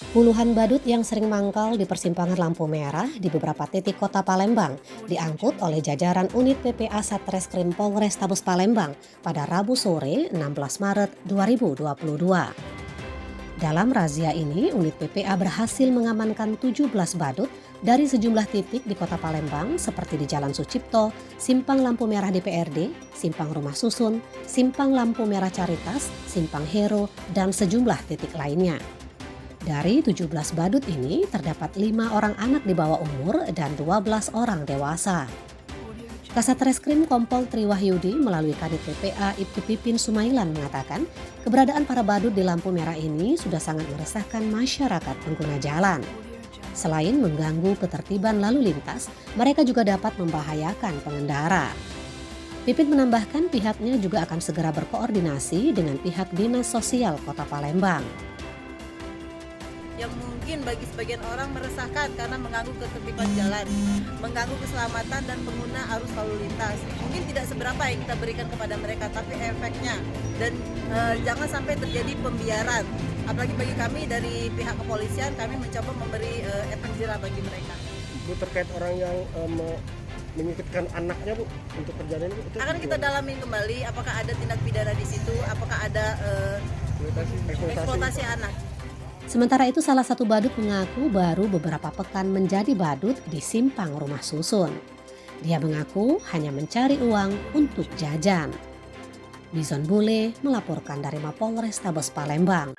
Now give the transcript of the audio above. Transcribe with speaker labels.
Speaker 1: Puluhan badut yang sering mangkal di persimpangan lampu merah di beberapa titik kota Palembang diangkut oleh jajaran unit PPA Satreskrim Polrestabes Palembang pada Rabu sore 16 Maret 2022. Dalam razia ini, unit PPA berhasil mengamankan 17 badut dari sejumlah titik di kota Palembang seperti di Jalan Sucipto, Simpang Lampu Merah DPRD, Simpang Rumah Susun, Simpang Lampu Merah Caritas, Simpang Hero, dan sejumlah titik lainnya. Dari 17 badut ini terdapat 5 orang anak di bawah umur dan 12 orang dewasa. Kasat Reskrim Kompol Triwahyudi melalui Kadit PPA Ibtu Pipin Sumailan mengatakan keberadaan para badut di lampu merah ini sudah sangat meresahkan masyarakat pengguna jalan. Selain mengganggu ketertiban lalu lintas, mereka juga dapat membahayakan pengendara. Pipin menambahkan pihaknya juga akan segera berkoordinasi dengan pihak Dinas Sosial Kota Palembang.
Speaker 2: Yang mungkin bagi sebagian orang meresahkan karena mengganggu ketertiban jalan, mengganggu keselamatan dan pengguna arus lalu lintas. Mungkin tidak seberapa yang kita berikan kepada mereka, tapi efeknya dan jangan sampai terjadi pembiaran. Apalagi bagi kami dari pihak kepolisian, kami mencoba memberi efek jerah bagi mereka.
Speaker 3: Bu, terkait orang yang menyikitkan anaknya, Bu, untuk perjalanan itu
Speaker 2: akan kita dalami kembali apakah ada tindak pidana di situ, apakah ada eksploitasi anak.
Speaker 1: Sementara itu salah satu badut mengaku baru beberapa pekan menjadi badut di Simpang Rumah Susun. Dia mengaku hanya mencari uang untuk jajan. Bison Bule melaporkan dari Mapolrestabes Palembang.